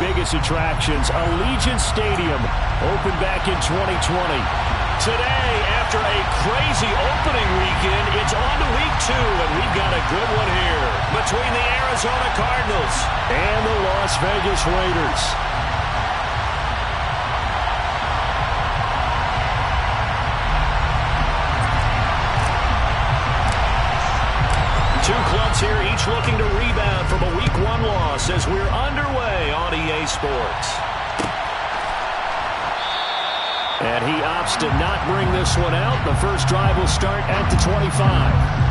biggest attractions. Allegiant Stadium opened back in 2020. Today, after a crazy opening weekend, it's on to week 2, and we've got a good one here between the Arizona Cardinals and the Las Vegas Raiders. Two clubs here, each looking to rebound from a Week 1 loss as we're underway on EA Sports. And he opts to not bring this one out. The first drive will start at the 25.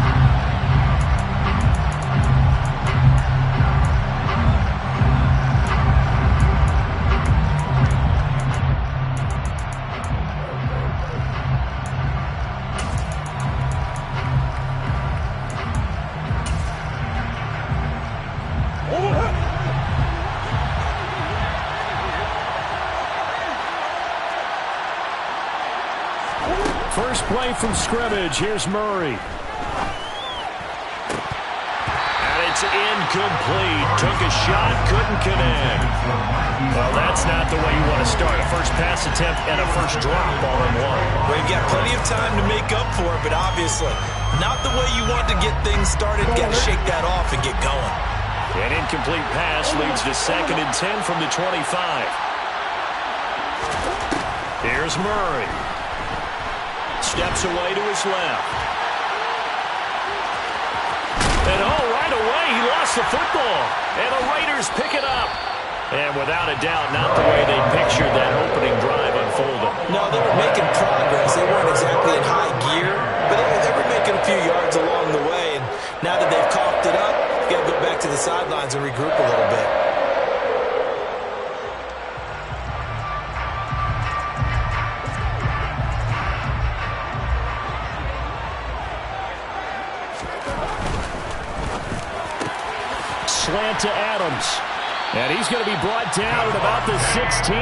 First play from scrimmage. Here's Murray. And it's incomplete. Took a shot, couldn't connect. Well, that's not the way you want to start. A first pass attempt and a first drop all in one. Well, you've got plenty of time to make up for it, but obviously not the way you want to get things started. Got to shake that off and get going. An incomplete pass leads to 2nd and 10 from the 25. Here's Murray. Steps away to his left. And right away, he lost the football. And the Raiders pick it up. And without a doubt, not the way they pictured that opening drive unfolding. No, they were making progress. They weren't exactly in high gear, but they were making a few yards along the way. And now that they've coughed it up, they've got to go back to the sidelines and regroup a little bit. Slant to Adams. And he's going to be brought down at about the 16.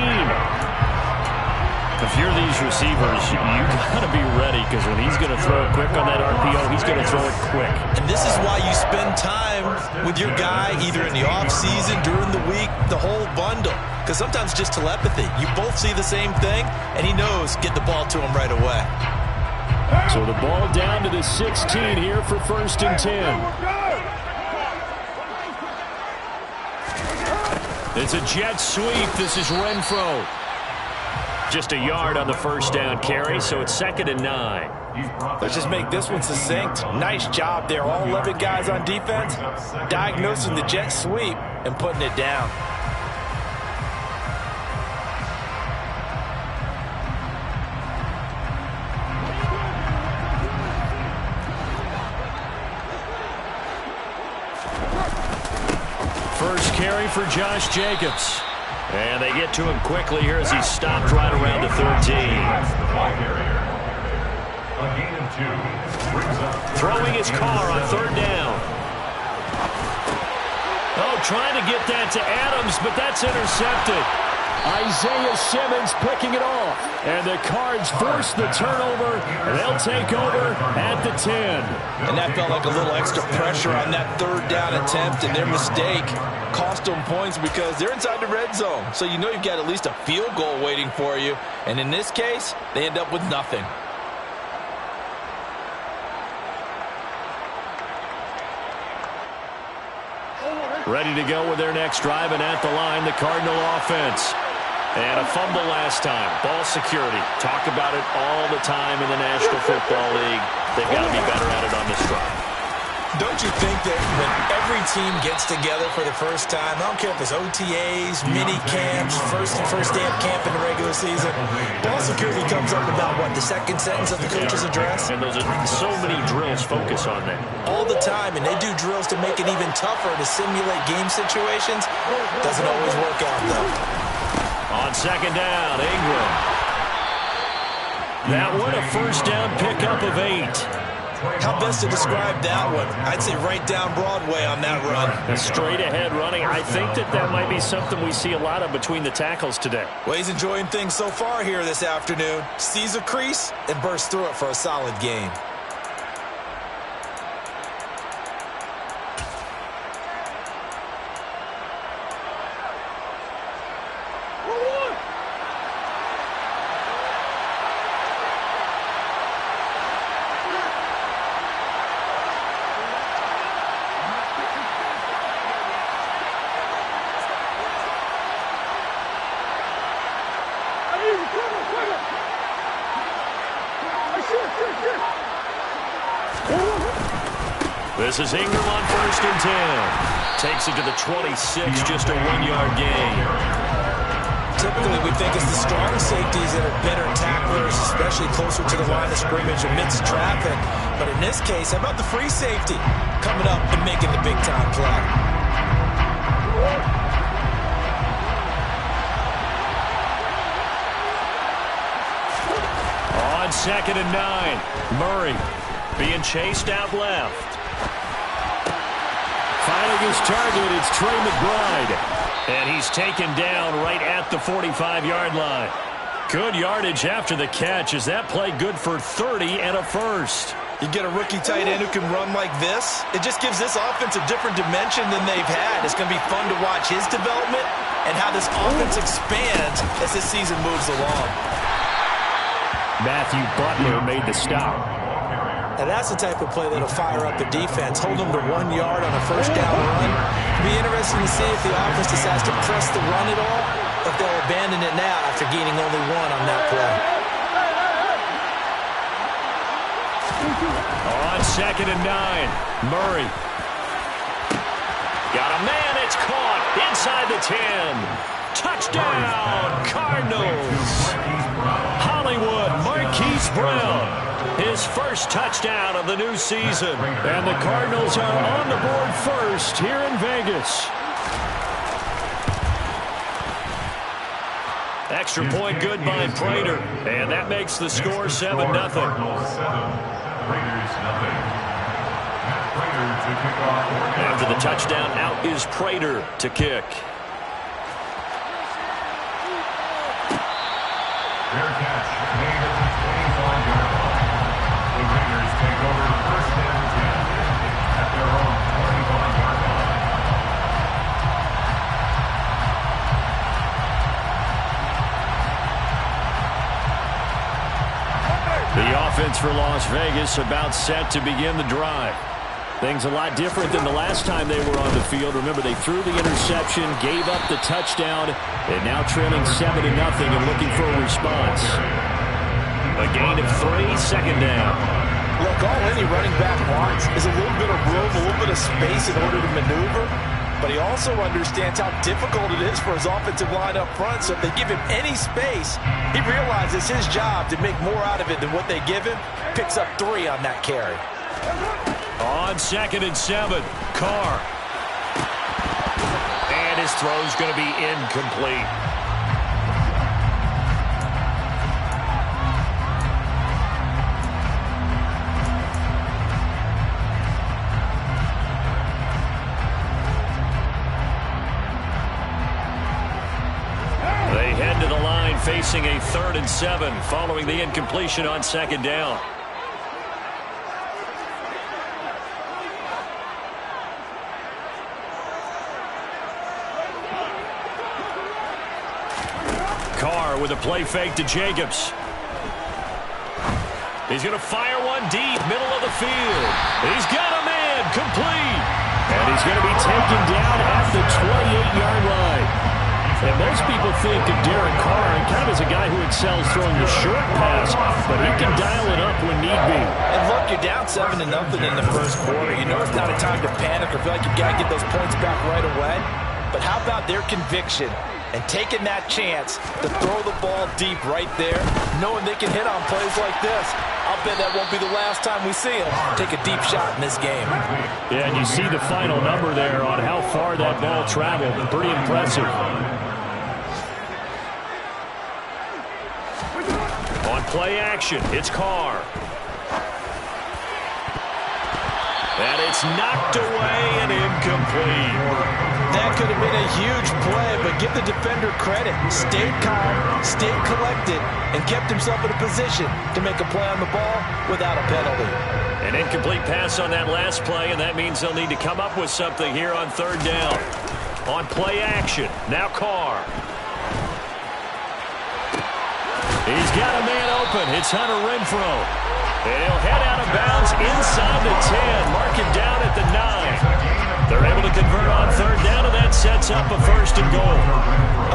If you're these receivers, you got to be ready, because when he's going to throw it quick on that RPO, he's going to throw it quick. And this is why you spend time with your guy, either in the offseason, during the week, the whole bundle. Because sometimes just telepathy. You both see the same thing, and he knows get the ball to him right away. So the ball down to the 16 here for 1st and 10. It's a jet sweep. This is Renfro. Just a yard on the first down carry, so it's 2nd and 9. Let's just make this one succinct. Nice job there. All 11 guys on defense diagnosing the jet sweep and putting it down. First carry for Josh Jacobs. And they get to him quickly here as he's stopped right around the 13. Throwing his car on 3rd down. Trying to get that to Adams, but that's intercepted. Isaiah Simmons picking it off. And the Cards force the turnover. They'll take over at the 10. And that felt like a little extra pressure on that 3rd down attempt, and their mistake cost them points because they're inside the red zone. So you know you've got at least a field goal waiting for you. And in this case, they end up with nothing. Ready to go with their next drive, and at the line, the Cardinal offense. And a fumble last time. Ball security. Talk about it all the time in the National Football League. They've got to be better at it on this drive. Don't you think that when every team gets together for the first time, I don't care if it's OTAs, mini camps, first day of camp in the regular season, ball security comes up about, what, the 2nd sentence of the coach's address? And those are so many drills focus on that. All the time, and they do drills to make it even tougher to simulate game situations. Doesn't always work out, though. On 2nd down, Ingram. That one a first down pickup of 8. How best to describe that one? I'd say right down Broadway on that run. A straight ahead running. I think that might be something we see a lot of between the tackles today. Well, he's enjoying things so far here this afternoon. Sees a crease and bursts through it for a solid gain. This is Ingram on 1st and 10. Takes it to the 26, just a 1-yard gain. Typically, we think it's the strong safeties that are better tacklers, especially closer to the line of scrimmage amidst traffic. But in this case, how about the free safety coming up and making the big-time play? On 2nd and 9, Murray being chased out left. Finding his target, it's Trey McBride. And he's taken down right at the 45-yard line. Good yardage after the catch. Is that play good for 30 and a first? You get a rookie tight end who can run like this, it just gives this offense a different dimension than they've had. It's going to be fun to watch his development and how this offense expands as this season moves along. Matthew Butler made the stop. And that's the type of play that'll fire up the defense. Hold them to 1 yard on a first down run. It'll be interesting to see if the offense decides to press the run at all, or if they'll abandon it now after gaining only 1 on that play. On 2nd and 9, Murray. Got a man, it's caught inside the 10. Touchdown, Cardinals. Hollywood, Marquise Brown. His first touchdown of the new season. And the Cardinals are on the board first here in Vegas. Extra point good by Prater. And that makes the score 7-0. After the touchdown, out is Prater to kick. Fair catch made at the 25-yard line. The Raiders take over the 1st and 10 at their own 25-yard line. The offense for Las Vegas about set to begin the drive. Things a lot different than the last time they were on the field. Remember, they threw the interception, gave up the touchdown, and now trailing 7-0 and looking for a response. A gain of 3, 2nd down. Look, all any running back wants is a little bit of room, a little bit of space in order to maneuver. But he also understands how difficult it is for his offensive line up front. So if they give him any space, he realizes his job to make more out of it than what they give him. Picks up 3 on that carry. On 2nd and 7, Carr. And his throw's going to be incomplete. They head to the line facing a 3rd and 7 following the incompletion on 2nd down. Carr with a play fake to Jacobs. He's going to fire one deep, middle of the field. He's got a man, complete. And he's going to be taken down at the 28-yard line. And most people think of Derek Carr kind of as a guy who excels throwing the short pass, but he can dial it up when need be. And look, you're down 7-0 in the first quarter. You know it's not a time to panic or feel like you've got to get those points back right away. But how about their conviction and taking that chance to throw the ball deep right there, knowing they can hit on plays like this? I'll bet that won't be the last time we see them take a deep shot in this game. Yeah, and you see the final number there on how far that ball traveled. Pretty impressive. On play action, it's Carr. And it's knocked away and incomplete. That could have been a huge play, but give the defender credit. Stayed calm, stayed collected, and kept himself in a position to make a play on the ball without a penalty. An incomplete pass on that last play, and that means they'll need to come up with something here on 3rd down. On play action, now Carr. He's got a man open. It's Hunter Renfrow. And he'll head out of bounds inside the 10. Mark him down at the 9. They're able to convert on 3rd down, and that sets up a 1st and goal.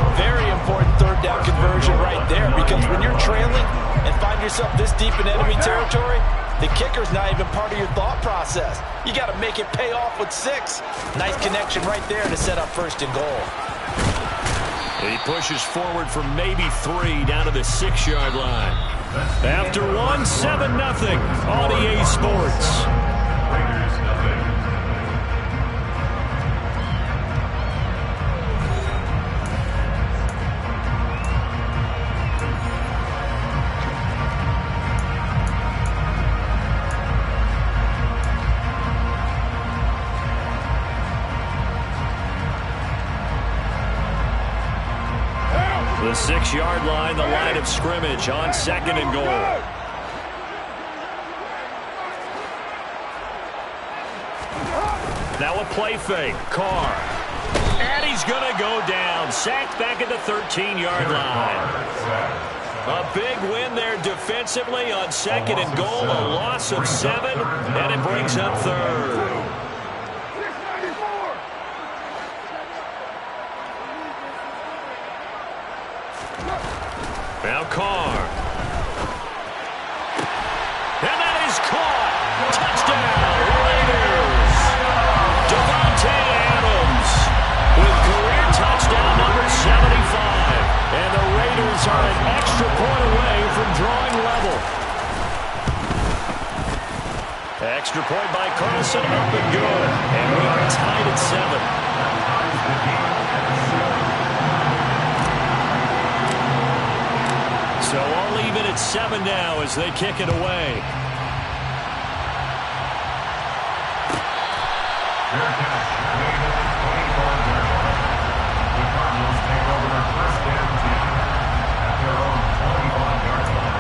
A very important 3rd down conversion right there, because when you're trailing and find yourself this deep in enemy territory, The kicker's not even part of your thought process. You got to make it pay off with 6. Nice connection right there to set up 1st and goal. He pushes forward for maybe 3 down to the 6-yard line. After 1, 7-0 on EA Sports. Raiders nothing. The 6-yard line, the line of scrimmage on 2nd and goal. Now a play fake. Carr. And he's going to go down. Sacked back at the 13-yard line. A big win there defensively on 2nd and goal. A loss of 7, and it brings up 3rd. Now Carr. And that is caught. Touchdown, Raiders. Devontae Adams with career touchdown number 75. And the Raiders are an extra point away from drawing level. Extra point by Carlson, up and good. And we are tied at 7. So all even at 7 now as they kick it away. Fair catch. Made at the 25-yard line. The Cardinals take over 1st and 10 at their own 25-yard line.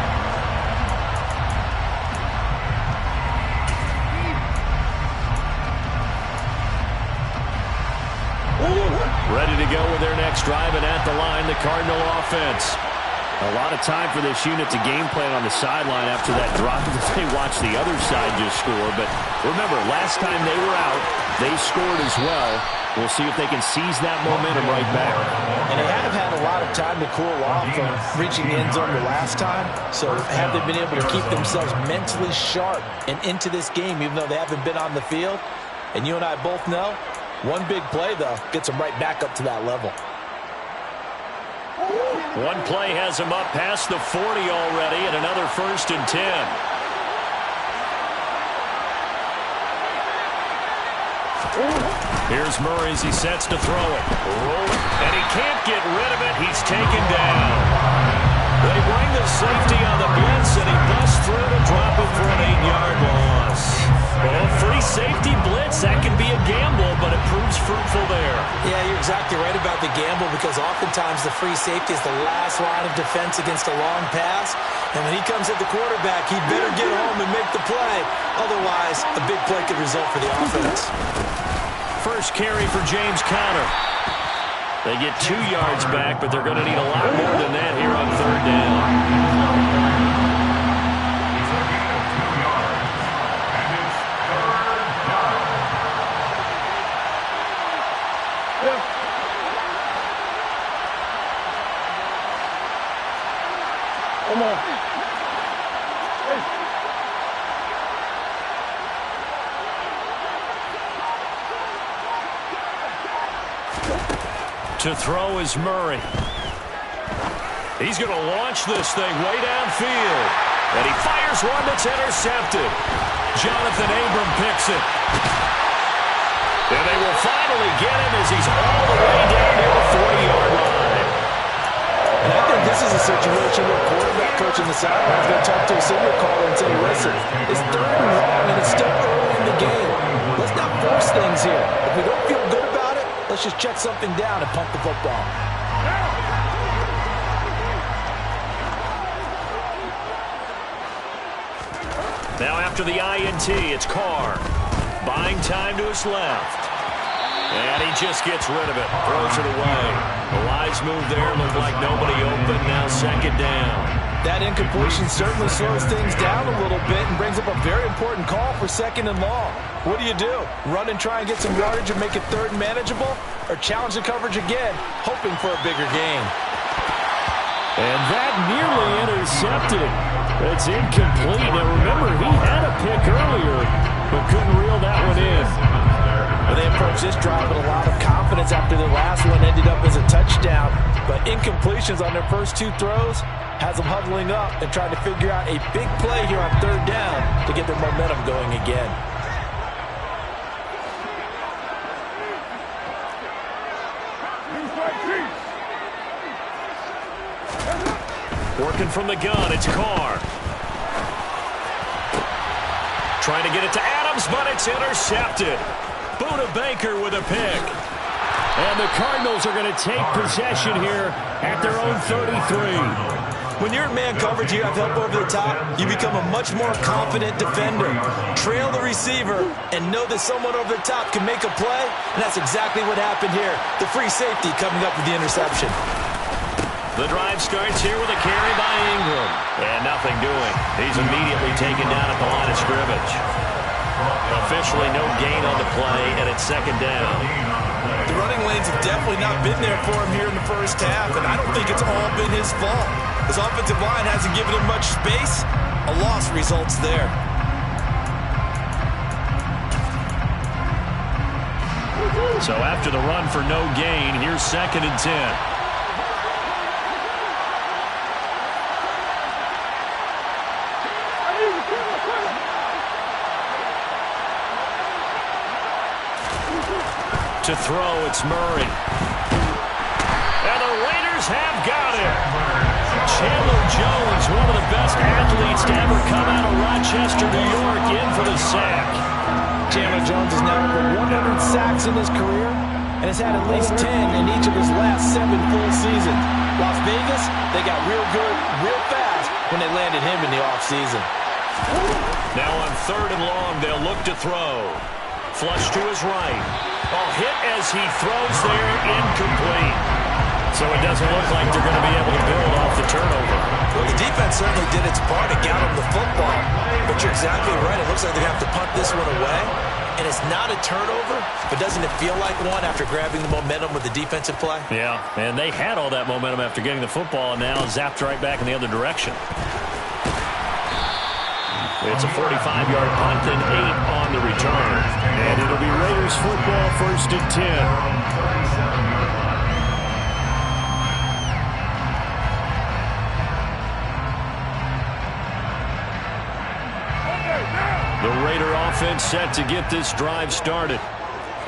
Ready to go with their next drive, and at the line, the Cardinal offense. A lot of time for this unit to game plan on the sideline after that drop. They watch the other side just score. But remember, last time they were out, they scored as well. We'll see if they can seize that momentum right back. And they have had a lot of time to cool off from reaching the end zone the last time. So have they been able to keep themselves mentally sharp and into this game, even though they haven't been on the field? And you and I both know, one big play, though, gets them right back up to that level. One play has him up past the 40 already, and another 1st and 10. Here's Murray as he sets to throw it. And he can't get rid of it. He's taken down. They bring the safety on the blitz, and he busts through to drop him for an 8-yard loss. Well, free safety blitz, that can be a gamble, but it proves fruitful there. Yeah, you're exactly right about the gamble, because oftentimes the free safety is the last line of defense against a long pass. And when he comes at the quarterback, he better get home and make the play. Otherwise, a big play could result for the offense. First carry for James Conner. They get 2 yards back, but they're going to need a lot more than that here on 3rd down. Come on. To throw is Murray. He's going to launch this thing way downfield. And he fires one that's intercepted. Jonathan Abram picks it. And they will finally get him as he's all the way down near the 40-yard line. And I think this is a situation where quarterback coach on the sideline is going to talk to a signal caller and say, listen, it's 3rd and long and it's still early in the game. Let's not force things here. If we don't feel good about it, let's just check something down and pump the football. Now after the INT, it's Carr. Buying time to his left. And he just gets rid of it. Throws it away. A wise move there. Looked like nobody open. Now 2nd down. That incompletion certainly slows things down a little bit and brings up a very important call for 2nd and long. What do? Run and try and get some yardage and make it 3rd and manageable? Or challenge the coverage again, hoping for a bigger gain? And that nearly intercepted. It's incomplete. Now remember, he had a pick earlier, but couldn't reel that one in. Well, they approached this drive with a lot of confidence after the last one ended up as a touchdown. But incompletions on their first two throws has them huddling up and trying to figure out a big play here on third down to get their momentum going again. Working from the gun, it's Carr. Trying to get it to Adams, but it's intercepted. Buda Baker with a pick. And the Cardinals are going to take possession here at their own 33. When you're in man coverage, you have help over the top, you become a much more confident defender. Trail the receiver and know that someone over the top can make a play, and that's exactly what happened here. The free safety coming up with the interception. The drive starts here with a carry by Ingram. And nothing doing. He's immediately taken down at the line of scrimmage. Officially no gain on the play, and it's second down. The running lanes have definitely not been there for him here in the first half, and I don't think it's all been his fault. His offensive line hasn't given him much space. A loss results there. So after the run for no gain, here's second and 10. To throw, it's Murray. And the Raiders have got him. Chandler Jones, one of the best athletes to ever come out of Rochester, New York, in for the sack. Chandler Jones has now over 100 sacks in his career and has had at least 10 in each of his last 7 full seasons. Las Vegas, they got real good, real fast when they landed him in the offseason. Now on third and long, they'll look to throw. Flush to his right. Hit as he throws there, incomplete. So it doesn't look like they're going to be able to build off the turnover. Well, the defense certainly did its part to get him the football. But you're exactly right. It looks like they have to punt this one away. And it's not a turnover, but doesn't it feel like one after grabbing the momentum with the defensive play? Yeah, and they had all that momentum after getting the football, and now zapped right back in the other direction. It's a 45-yard punt and 8 on the return. And it'll be Raiders football, first and 10. The Raider offense set to get this drive started.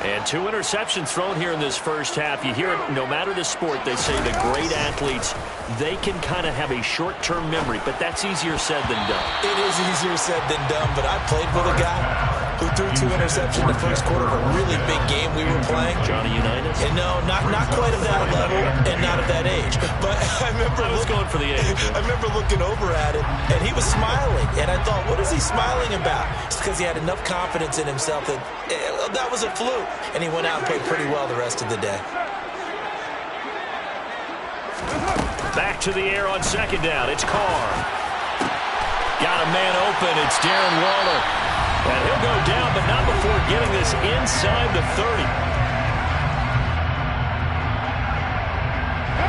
And 2 interceptions thrown here in this first half. You hear it, no matter the sport, they say the great athletes, they can kind of have a short-term memory, but that's easier said than done. It is easier said than done, but I played with a guy who threw 2 interceptions in the first quarter of a really big game we were playing. Johnny Unitas? And no, not quite of that level and not of that age. But I remember going for the age. I remember looking over at it, and he was smiling. And I thought, what is he smiling about? It's because he had enough confidence in himself that that was a fluke. And he went out and played pretty well the rest of the day. Back to the air on second down. It's Carr. Got a man open. It's Darren Waller. And he'll go down, but not before getting this inside the 30.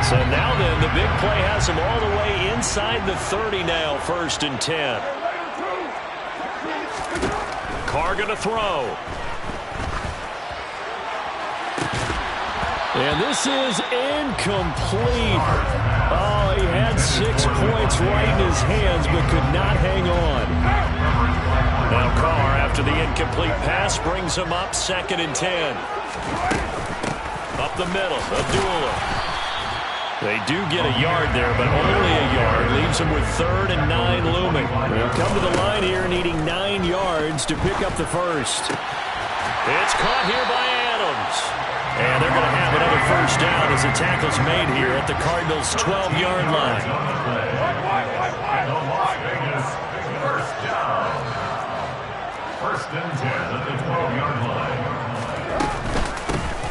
So now then, the big play has him all the way inside the 30 now, first and 10. Carr going to throw. And this is incomplete. Oh, he had 6 points right in his hands, but could not hang on. Now Carr, after the incomplete pass, brings him up second and 10. Up the middle, Abdullah. They do get a yard there, but only a yard. Leaves him with 3rd and 9 looming. They'll come to the line here needing 9 yards to pick up the first. It's caught here by Adams. And they're going to have another first down as the tackle's made here at the Cardinals' 12-yard line. First down. First and 10 at the 12-yard line.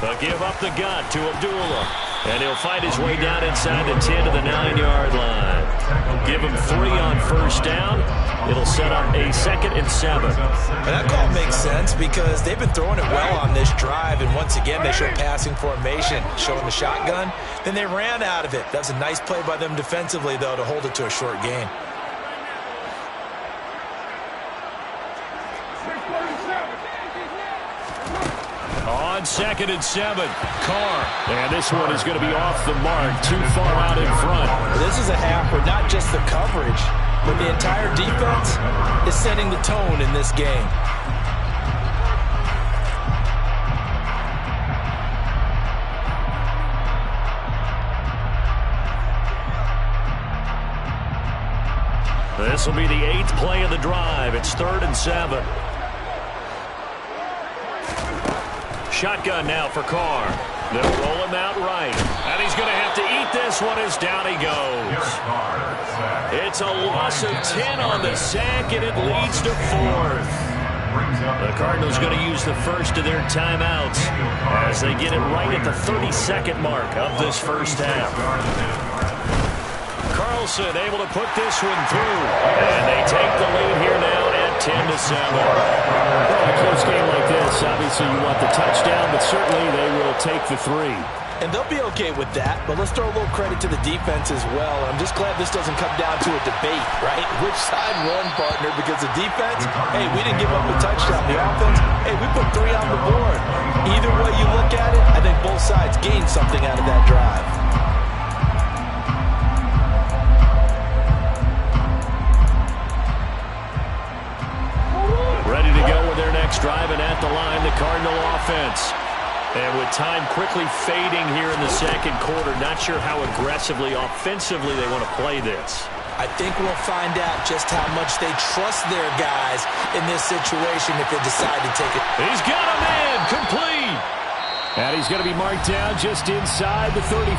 They'll give up the gut to Abdullah. And he'll fight his way down inside the 10 to the 9-yard line. Give him 3 on first down. It'll set up a 2nd and 7. And that call makes sense because they've been throwing it well on this drive. And once again, they show passing formation, showing the shotgun. Then they ran out of it. That was a nice play by them defensively, though, to hold it to a short gain. On 2nd and 7, Carr. And this one is going to be off the mark, too far out in front. This is a half where not just the coverage, but the entire defense is setting the tone in this game. This will be the 8th play of the drive. It's 3rd and 7. Shotgun now for Carr. They'll roll him out right. And he's going to have to eat this one as down he goes. It's a loss of 10 on the sack, and it leads to 4th. The Cardinals going to use the first of their timeouts as they get it right at the 32nd mark of this first half. Carlson able to put this one through. And they take the lead here now at 10-7. Well, in a close game like this, obviously you want the touchdown, but certainly they will take the 3. And they'll be okay with that, but let's throw a little credit to the defense as well. I'm just glad this doesn't come down to a debate, right? Which side won, partner? Because the defense, hey, we didn't give up a touchdown. The offense, hey, we put 3 on the board. Either way you look at it, I think both sides gained something out of that drive. Ready to go with their next drive, and at the line, the Cardinal offense. And with time quickly fading here in the second quarter, not sure how aggressively, offensively they want to play this. I think we'll find out just how much they trust their guys in this situation if they decide to take it. He's got him in, complete. And he's going to be marked down just inside the 35.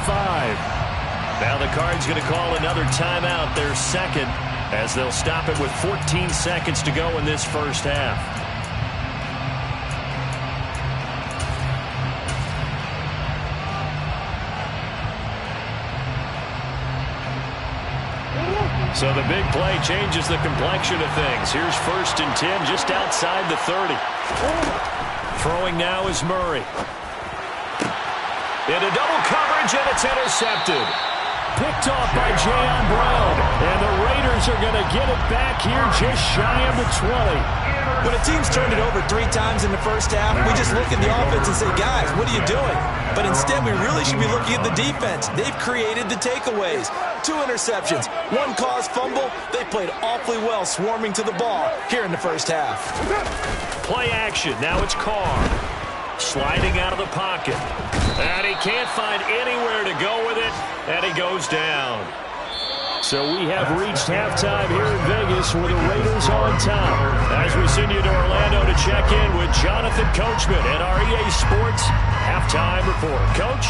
Now the Cards going to call another timeout, their second, as they'll stop it with 14 seconds to go in this first half. So the big play changes the complexion of things. Here's 1st and 10 just outside the 30. Throwing now is Murray. Into double coverage, and it's intercepted. Picked off by Jayon Brown. And the Raiders are going to get it back here just shy of the 20. When a team's turned it over 3 times in the first half, we just look at the offense and say, guys, what are you doing? But instead, we really should be looking at the defense. They've created the takeaways. 2 interceptions, 1 caused fumble. They played awfully well swarming to the ball here in the first half. Play action. Now it's Carr. Sliding out of the pocket. And he can't find anywhere to go with it. And he goes down. So we have reached halftime here in Vegas with the Raiders on top. As we send you to Orlando to check in with Jonathan Coachman at our EA Sports Halftime Report. Coach?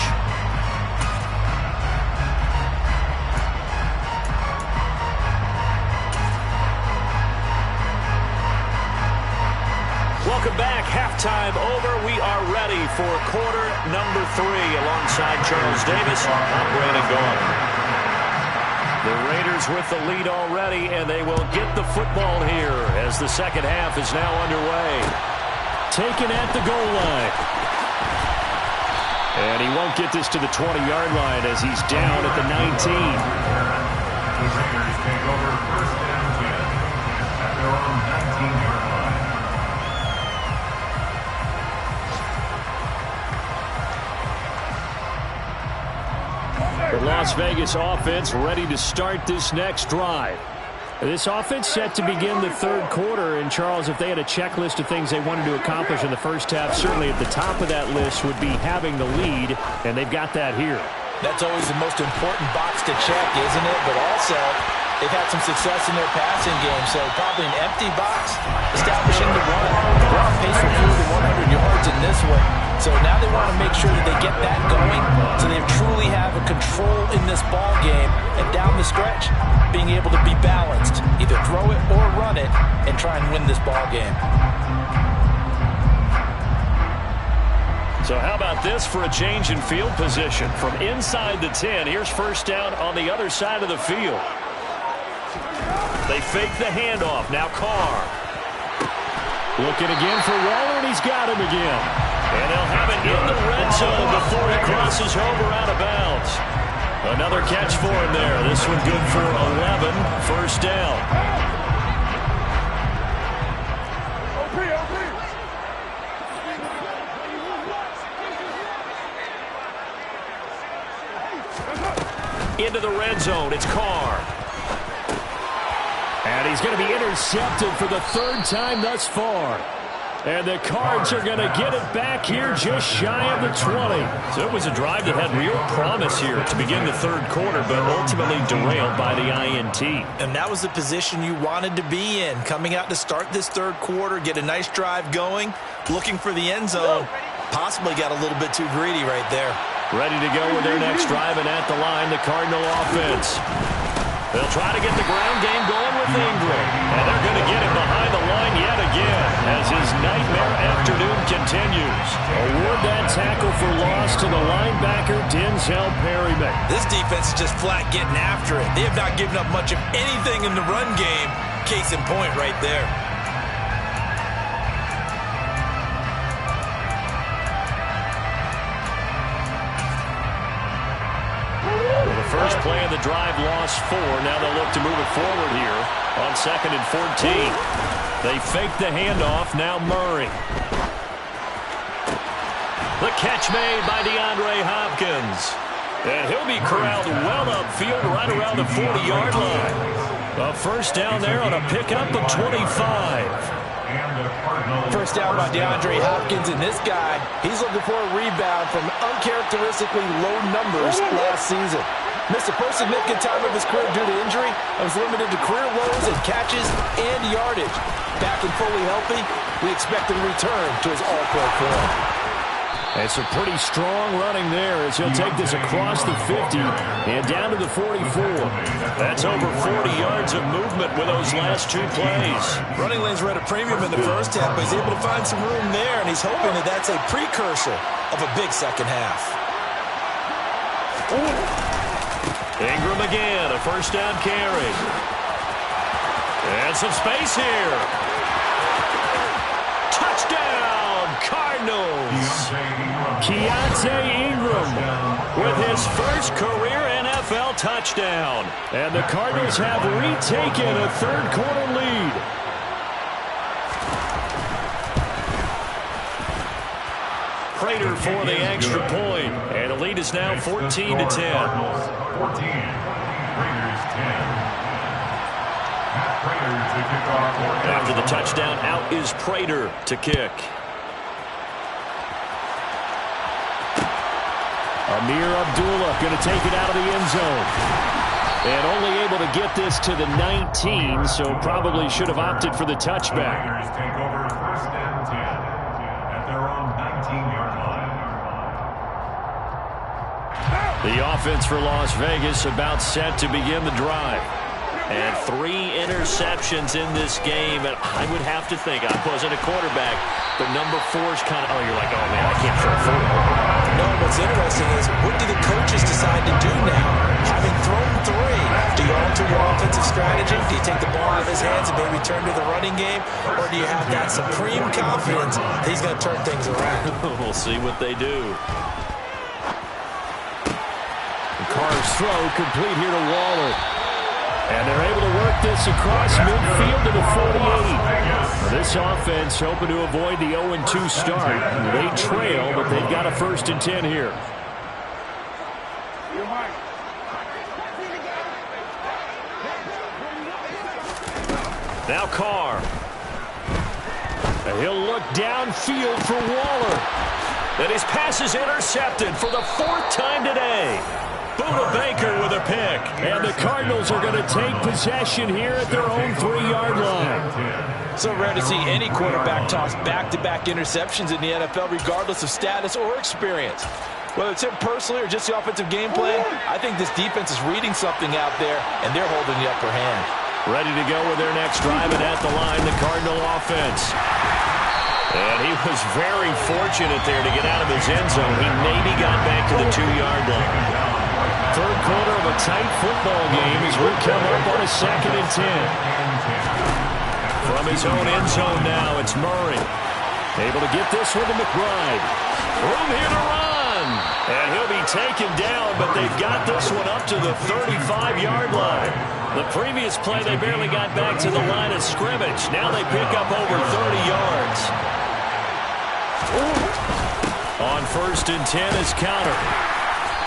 Welcome back. Halftime over. We are ready for quarter number 3 alongside Charles Davis. I'm Brandon Gaudin. The Raiders with the lead already, and they will get the football here as the second half is now underway. Taken at the goal line. And he won't get this to the 20-yard line as he's down at the 19. The Raiders take over 1st and 10 at their own 19-yard line. The Las Vegas offense ready to start this next drive. This offense set to begin the 3rd quarter. And, Charles, if they had a checklist of things they wanted to accomplish in the first half, certainly at the top of that list would be having the lead, and they've got that here. That's always the most important box to check, isn't it? But also, they've had some success in their passing game, so probably an empty box, establishing the run. They're on pace for fewer than 100 yards in this one. So now they want to make sure that they get that going so they truly have a control in this ball game. And down the stretch, being able to be balanced, either throw it or run it, and try and win this ball game. So how about this for a change in field position? From inside the 10, here's first down on the other side of the field. They fake the handoff. Now Carr. Looking again for Waller, and he's got him again. And they'll have it in the red zone before he crosses over out of bounds. Another catch for him there. This one good for 11. First down. Into the red zone. It's Carr. And he's going to be intercepted for the third time thus far. And the Cards are going to get it back here just shy of the 20. So it was a drive that had real promise here to begin the third quarter, but ultimately derailed by the INT. And that was the position you wanted to be in. Coming out to start this third quarter, get a nice drive going, looking for the end zone. Possibly got a little bit too greedy right there. Ready to go with their next drive, and at the line, the Cardinal offense. They'll try to get the ground game going with Ingram. And they're going to get him behind the line yet again as his nightmare afternoon continues. Award that tackle for loss to the linebacker, Denzel Perryman. This defense is just flat getting after it. They have not given up much of anything in the run game. Case in point right there. First play of the drive, lost 4. Now they'll look to move it forward here on 2nd and 14. They fake the handoff. Now Murray. The catch made by DeAndre Hopkins. And he'll be corralled well upfield right around the 40-yard line. A first down there on a pickup of 25. First down by DeAndre Hopkins, and this guy, he's looking for a rebound from uncharacteristically low numbers last season. Missed a first significant time of his career due to injury and was limited to career lows in catches and yardage. Back and fully healthy, we expect him to return to his all-pro form. And some pretty strong running there as he'll take this across the 50 and down to the 44. That's over 40 yards of movement with those last 2 plays. Running lanes were at a premium in the first half, but he's able to find some room there, and he's hoping that that's a precursor of a big second half. Ingram again, a first down carry. And some space here. Touchdown, Cardinals. Keontae Ingram with his first career NFL touchdown. And the Cardinals have retaken a third quarter lead. Prater for the extra point. And the lead is now 14-10. 14, Raiders 10. After the touchdown, out is Prater to kick. Amir Abdullah going to take it out of the end zone. And only able to get this to the 19, so probably should have opted for the touchback. Raiders take over first and 10 at their own 19-yard line. The offense for Las Vegas about set to begin the drive. And 3 interceptions in this game. And I would have to think, I wasn't a quarterback, but number 4's kind of, oh, you're like, oh, man, I can't throw 4. No, what's interesting is, what do the coaches decide to do now? Having thrown 3, do you alter your offensive strategy? Do you take the ball out of his hands and maybe turn to the running game? Or do you have that supreme confidence that he's going to turn things around? We'll see what they do. Carr's throw complete here to Waller. And they're able to work this across midfield to the 48. Now this offense hoping to avoid the 0-2 start. They trail, but they've got a first and 10 here. Now Carr. And he'll look downfield for Waller. And his pass is intercepted for the 4th time today. Buda Baker with a pick. And the Cardinals are going to take possession here at their own 3-yard line. So rare to see any quarterback toss back-to-back interceptions in the NFL, regardless of status or experience. Whether it's him personally or just the offensive game plan, I think this defense is reading something out there, and they're holding the upper hand. Ready to go with their next drive, and at the line, the Cardinal offense. And he was very fortunate there to get out of his end zone. He maybe got back to the 2-yard line. Third quarter of a tight football game as we come up on a 2nd and 10. From his own end zone now, it's Murray. Able to get this one to McBride. Room here to run. And he'll be taken down, but they've got this one up to the 35-yard line. The previous play, they barely got back to the line of scrimmage. Now they pick up over 30 yards. On 1st and 10 is counter.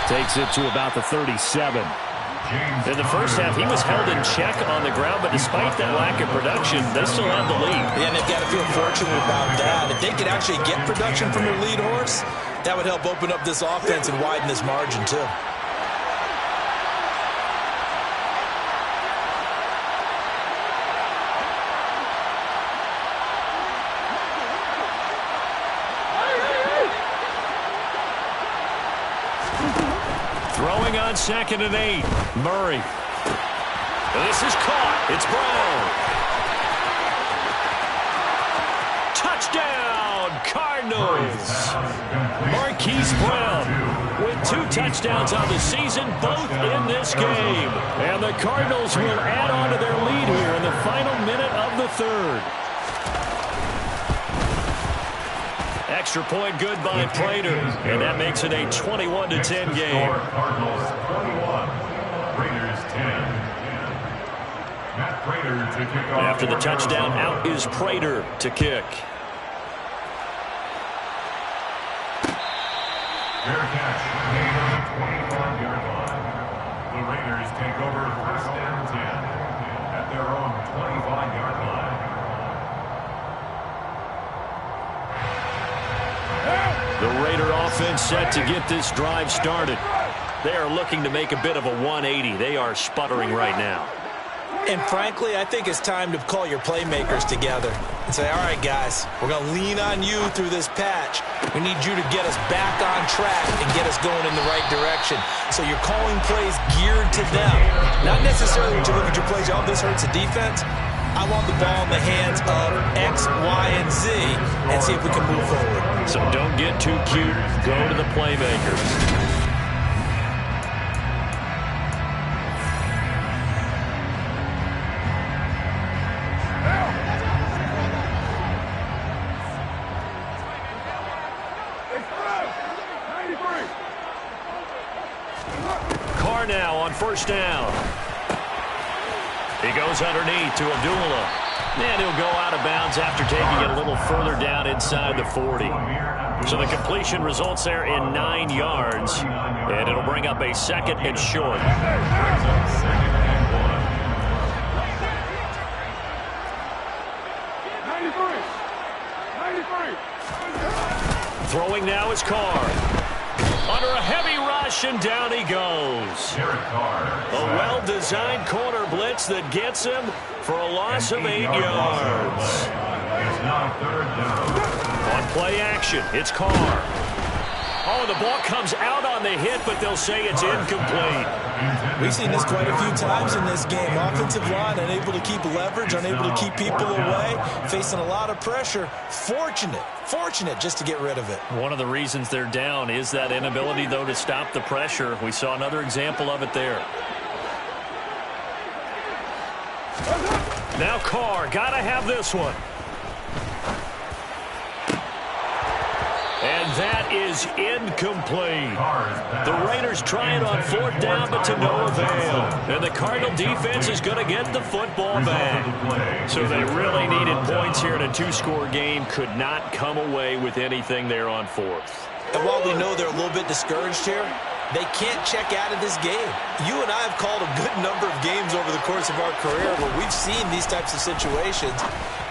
Takes it to about the 37. In the first half, he was held in check on the ground, but despite that lack of production, they still have the lead. Yeah, and they've got to feel fortunate about that. If they could actually get production from their lead horse, that would help open up this offense and widen this margin, too. Throwing on 2nd and 8. Murray. This is caught. It's Brown. Touchdown, Cardinals. Marquise Brown with 2 touchdowns on the season, both in this game. And the Cardinals will add on to their lead here in the final minute of the 3rd. Extra point good by Prater, and that makes it a 21-10 game. Cardinals 21, Raiders 10. Matt Prater to kick off. After the touchdown, out is Prater to kick. Fair catch made on the 25-yard line. The Raiders take over 1st and 10 at their own 25-yard line. The Raider offense set to get this drive started. They are looking to make a bit of a 180. They are sputtering right now. And frankly, I think it's time to call your playmakers together and say, all right, guys, we're going to lean on you through this patch. We need you to get us back on track and get us going in the right direction. So you're calling plays geared to them. Not necessarily when you look at your plays, oh, this hurts the defense. I want the ball in the hands of X, Y, and Z and see if we can move forward. So don't get too cute. Go to the playmakers. Carr now on 1st down. He goes underneath to Abdullah. And he'll go out of bounds after taking it a little further down inside the 40. So the completion results there in 9 yards. And it'll bring up a 2nd and short. Throwing now is Carr. Under a heavy rush, and down he goes. A well-designed corner blitz that gets him for a loss of 8 yards. On play action, it's Carr. Oh, the ball comes out on the hit, but they'll say it's incomplete. We've seen this quite a few times in this game. Offensive line unable to keep leverage, unable to keep people away, facing a lot of pressure. Fortunate just to get rid of it. One of the reasons they're down is that inability, though, to stop the pressure. We saw another example of it there. Now Carr, gotta have this one. And that is incomplete. The Raiders try it on 4th down, but to no avail. And the Cardinal defense is going to get the football back. So they really needed points here in a 2-score game. Could not come away with anything there on 4th. And while we know they're a little bit discouraged here, they can't check out of this game. You and I have called a good number of games over the course of our career where we've seen these types of situations.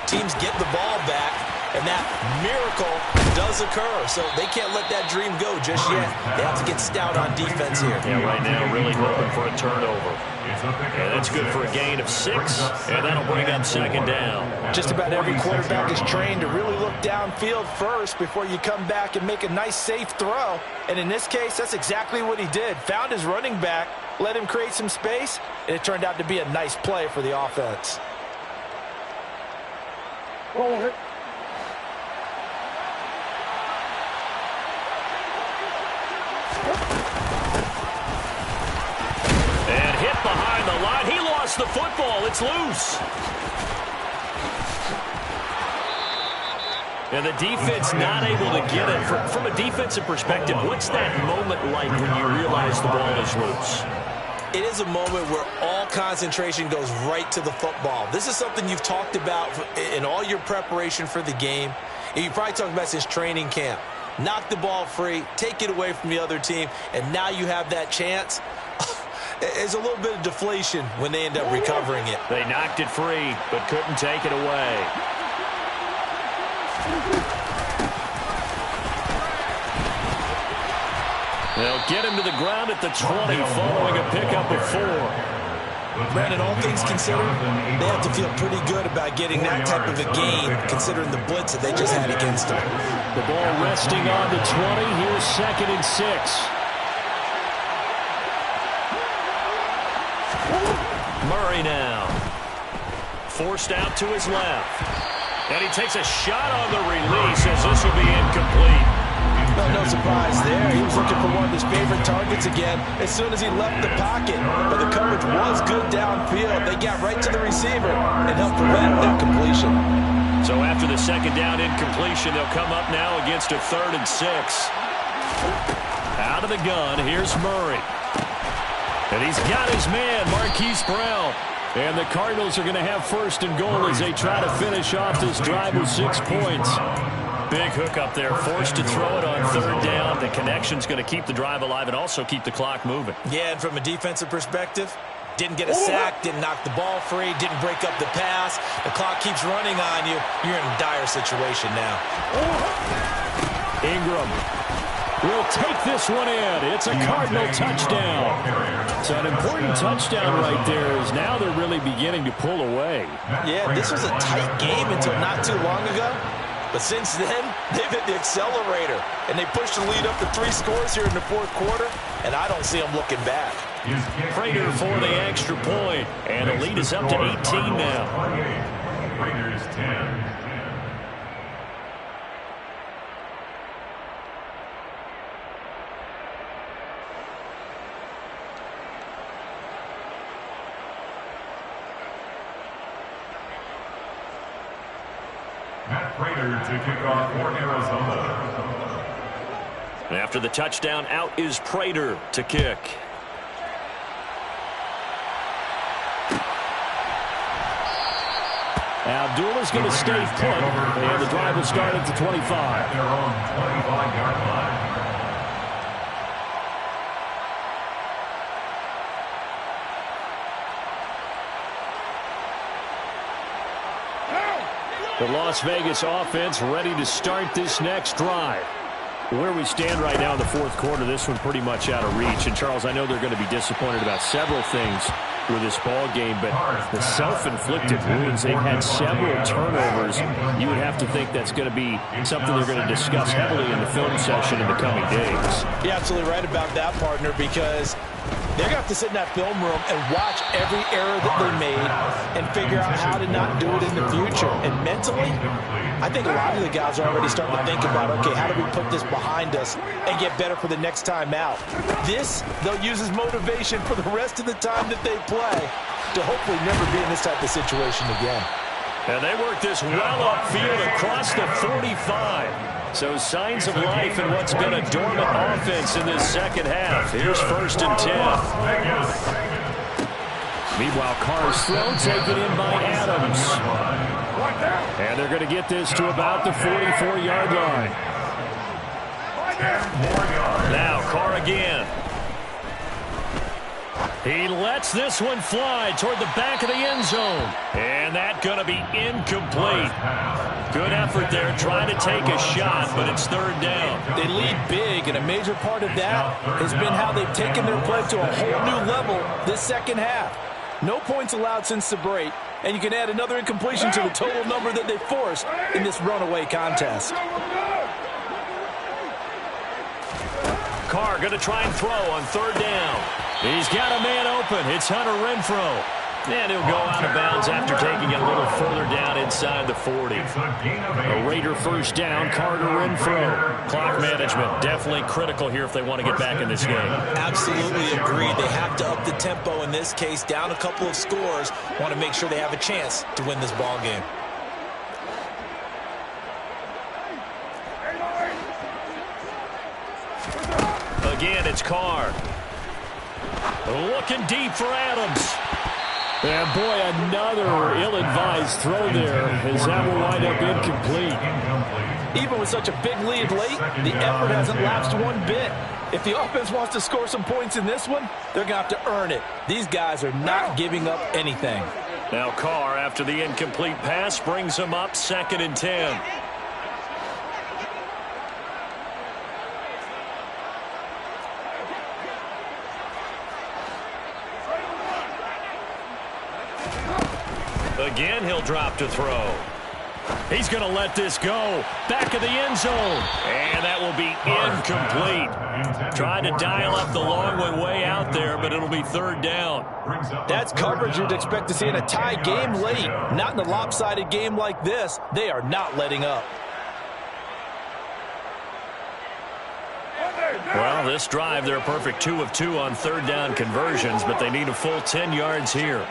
Teams get the ball back, and that miracle does occur. So they can't let that dream go just yet. They have to get stout on defense here. Yeah, right now really hoping for a turnover. And that's good for a gain of 6, and that'll bring up 2nd down. Just about every quarterback is trained to really look downfield first before you come back and make a nice, safe throw. And in this case, that's exactly what he did. Found his running back, let him create some space, and it turned out to be a nice play for the offense. the football. It's loose. And the defense not able to get it. From a defensive perspective, what's that moment like when you realize the ball is loose? It is a moment where all concentration goes right to the football. This is something you've talked about in all your preparation for the game. And you probably talked about since training camp. Knock the ball free, take it away from the other team, and now you have that chance. There's a little bit of deflation when they end up recovering it. They knocked it free, but couldn't take it away. They'll get him to the ground at the 20 following a pickup of 4. Brandon, all things considered, they have to feel pretty good about getting that type of a gain considering the blitz that they just had against them. The ball resting on the 20. Here's 2nd and 6. Murray now. Forced out to his left. And he takes a shot on the release as this will be incomplete. No surprise there. He was looking for one of his favorite targets again as soon as he left the pocket. But the coverage was good downfield. They got right to the receiver and helped prevent that completion. So after the 2nd down incompletion, they'll come up now against a 3rd and 6. Out of the gun, here's Murray. And he's got his man, Marquise Brown. And the Cardinals are going to have 1st and goal as they try to finish off this drive with 6 points. Big hook up there, forced to throw it on 3rd down. The connection's going to keep the drive alive and also keep the clock moving. Yeah, and from a defensive perspective, didn't get a sack, didn't knock the ball free, didn't break up the pass. The clock keeps running on you. You're in a dire situation now. Ingram will take this one in. It's a Cardinal touchdown. It's an important touchdown right there as now they're really beginning to pull away. Yeah, this was a tight game until not too long ago. But since then, they've hit the accelerator. And they pushed the lead up to 3 scores here in the 4th quarter. And I don't see them looking back. Prater for the extra point. And the lead is up to 18 now. Raiders 10. Matt Prater to kick off for Arizona. After the touchdown, out is Prater to kick. Abdullah's going to stay put, and the drive will start at the 25. Their own 25-yard line. The Las Vegas offense ready to start this next drive. Where we stand right now in the 4th quarter, this one pretty much out of reach. And, Charles, I know they're going to be disappointed about several things with this ball game, but the self-inflicted wounds, they've had several turnovers. You would have to think that's going to be something they're going to discuss heavily in the film session in the coming days. You're absolutely right about that, partner, because they're going to have to sit in that film room and watch every error that they made and figure out how to not do it in the future. And mentally, I think a lot of the guys are already starting to think about, okay, how do we put this behind us and get better for the next time out? This, they'll use as motivation for the rest of the time that they play to hopefully never be in this type of situation again. And they work this well upfield across the 45. So signs of life in what's been a dormant offense in this 2nd half. Here's 1st and 10. Meanwhile, Carr's throw taken in by Adams. And they're going to get this to about the 44-yard line. Now Carr again. He lets this one fly toward the back of the end zone. And that's going to be incomplete. Good effort there trying to take a shot, but it's 3rd down. They lead big, and a major part of that has been how they've taken their play to a whole new level this 2nd half. No points allowed since the break, and you can add another incompletion to the total number that they forced in this runaway contest. Carr going to try and throw on 3rd down. He's got a man open. It's Hunter Renfrow. And he'll go out of bounds after taking it a little further down inside the 40. A Raider first down, Carter Renfro. Clock management, definitely critical here if they want to get back in this game. Absolutely agreed. They have to up the tempo in this case, down a couple of scores. Want to make sure they have a chance to win this ball game. Again, it's Carr. Looking deep for Adams. And boy, another ill-advised throw there as that will wind up incomplete. Even with such a big lead late, the effort hasn't lapsed one bit. If the offense wants to score some points in this one, they're going to have to earn it. These guys are not giving up anything. Now Carr, after the incomplete pass, brings him up 2nd and 10. Again, he'll drop to throw. He's going to let this go. Back of the end zone. And that will be incomplete. Trying to dial up the long one way out there, but it'll be 3rd down. That's coverage you'd expect to see in a tie game late. Not in a lopsided game like this. They are not letting up. Well, this drive, they're a perfect 2 of 2 on 3rd down conversions, but they need a full 10 yards here.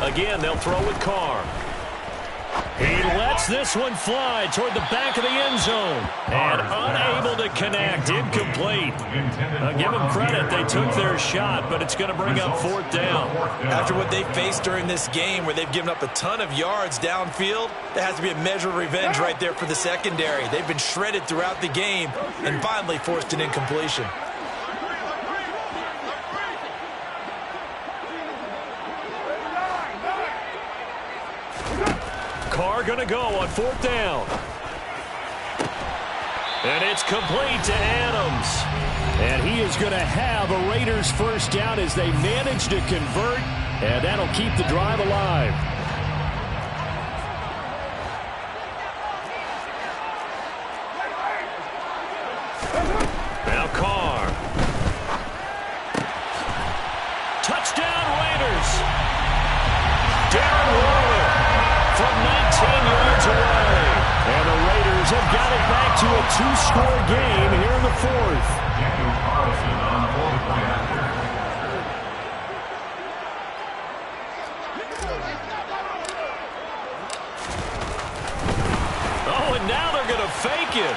Again, they'll throw with Carr. He lets this one fly toward the back of the end zone. And unable to connect. Incomplete. Give them credit. They took their shot, but it's going to bring up 4th down. After what they faced during this game where they've given up a ton of yards downfield, there has to be a measure of revenge right there for the secondary. They've been shredded throughout the game and finally forced an incompletion. Carr going to go on 4th down. And it's complete to Adams. And he is going to have a Raiders first down as they manage to convert, and that'll keep the drive alive. Now Carr. Touchdown Raiders. Darren Waller from 19 yards away. And the Raiders have got it back to a 2-score game here in the 4th. Oh, and now they're going to fake it.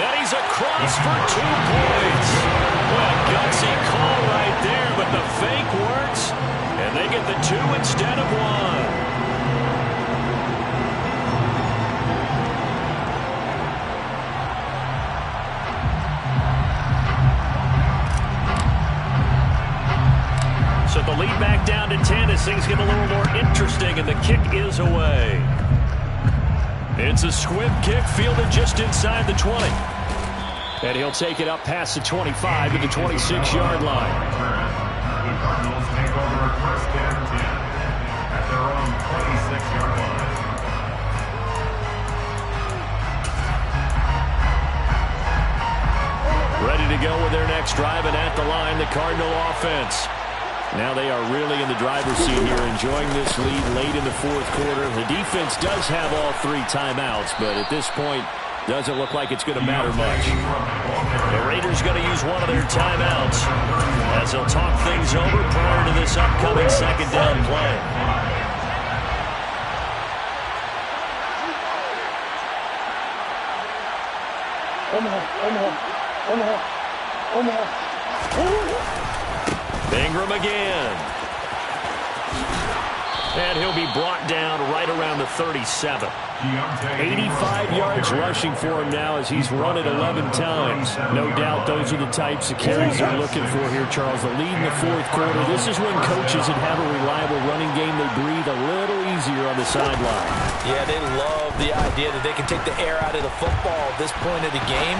And he's across for 2 points. What a gutsy call right there, but the fake works, and they get the 2 instead of 1. So the lead back down to 10 as things get a little more interesting, and the kick is away. It's a squib kick fielded just inside the 20. And he'll take it up past the 25 to the 26-yard line. The Cardinals take over 1st and 10 at their own 26-yard line. Ready to go with their next drive, and at the line, the Cardinal offense. Now they are really in the driver's seat here, enjoying this lead late in the 4th quarter. The defense does have all 3 timeouts, but at this point, doesn't look like it's going to matter much. The Raiders going to use one of their timeouts as they'll talk things over prior to this upcoming 2nd down play. Ingram again. And he'll be brought down right around the 37. 85 yards rushing for him now as he's run it 11 times. No doubt those are the types of carries they're looking for here, Charles. The lead in the 4th quarter. This is when coaches that have a reliable running game, they breathe a little easier on the sideline. Yeah, they love the idea that they can take the air out of the football at this point of the game.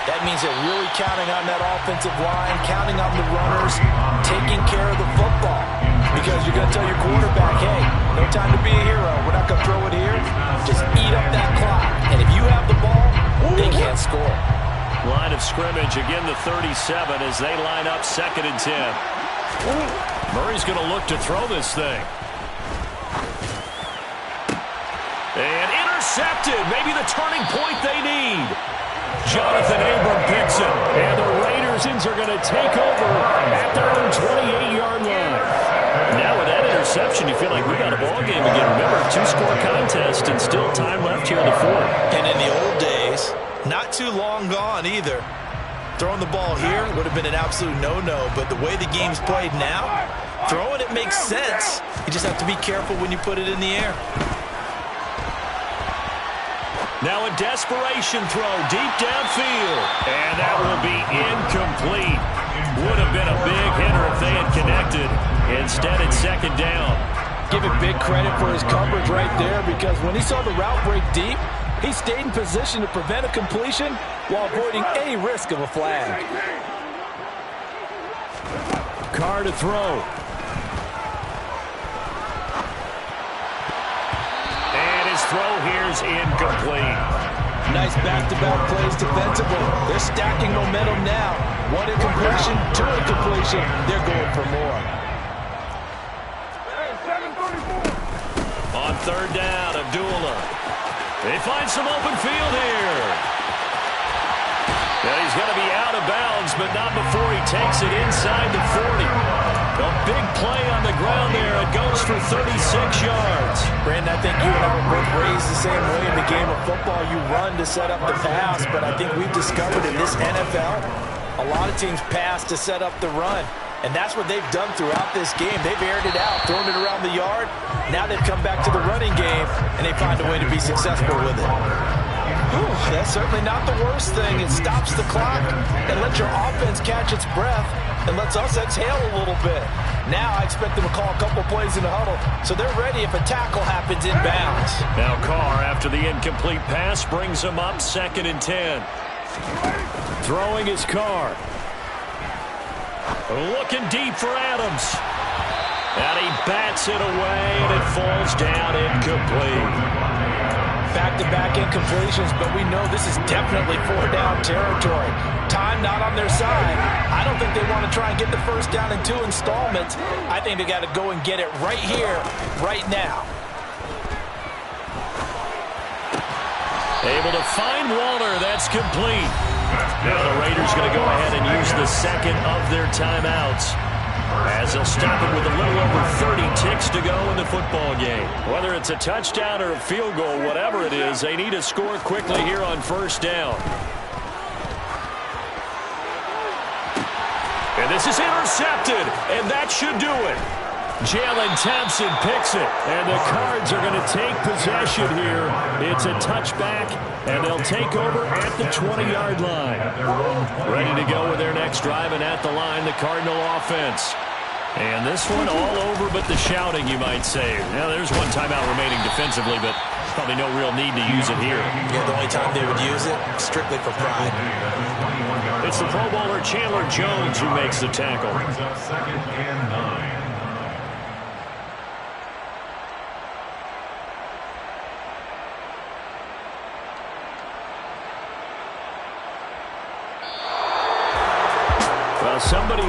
That means they're really counting on that offensive line, counting on the runners, taking care of the football. Because you're going to tell your quarterback, hey, no time to be a hero. We're not going to throw it here. Just eat up that clock. And if you have the ball, they can't score. scrimmage. Again, the 37 as they line up 2nd and 10. Murray's going to look to throw this thing. And intercepted. Maybe the turning point they need. Jonathan Abram picks it. And the Raiders are going to take over at their own 28-yard line. Now with that interception, you feel like we got a ball game again. Remember, 2-score contest and still time left here in the 4th. And in the old days, not too long gone either. Throwing the ball here would have been an absolute no-no, but the way the game's played now, throwing it makes sense. You just have to be careful when you put it in the air. Now a desperation throw deep downfield. And that will be incomplete. Would have been a big hitter if they had connected. Instead, it's 2nd down. Give him big credit for his coverage right there, because when he saw the route break deep, he stayed in position to prevent a completion while avoiding any risk of a flag. Carr to throw. And his throw here's incomplete. Nice back-to-back plays defensively. They're stacking momentum now. 1 incompletion, 2 incompletion. They're going for more. On 3rd down, Abdullah. They find some open field here. And he's going to be out of bounds, but not before he takes it inside the 40. A big play on the ground there. It goes for 36 yards. Brandon, I think you and I were both raised the same way in the game of football. You run to set up the pass, but I think we've discovered in this NFL, a lot of teams pass to set up the run. And that's what they've done throughout this game. They've aired it out, thrown it around the yard. Now they've come back to the running game, and they find a way to be successful with it. Whew, that's certainly not the worst thing. It stops the clock and lets your offense catch its breath and lets us exhale a little bit. Now I expect them to call a couple plays in the huddle, so they're ready if a tackle happens inbounds. Now Carr, after the incomplete pass, brings him up 2nd and 10. Throwing his Carr. Looking deep for Adams. And he bats it away, and it falls down incomplete. Back-to-back incompletions, but we know this is definitely 4-down territory. Time not on their side. I don't think they want to try and get the first down in 2 installments. I think they got to go and get it right here, right now. Able to find Waller. That's complete. Now the Raiders going to go ahead and use the 2nd of their timeouts, as they'll stop it with a little over 30 ticks to go in the football game. Whether it's a touchdown or a field goal, whatever it is, they need to score quickly here on 1st down. And this is intercepted, and that should do it. Jalen Thompson picks it, and the Cards are going to take possession here. It's a touchback, and they'll take over at the 20-yard line. Ready to go with their next drive, and at the line, the Cardinal offense. And this one all over but the shouting, you might say. Now, there's one timeout remaining defensively, but probably no real need to use it here. Yeah, the only time they would use it, strictly for pride. It's the Pro Bowler Chandler Jones who makes the tackle. Brings up 2nd and 9. Well, somebody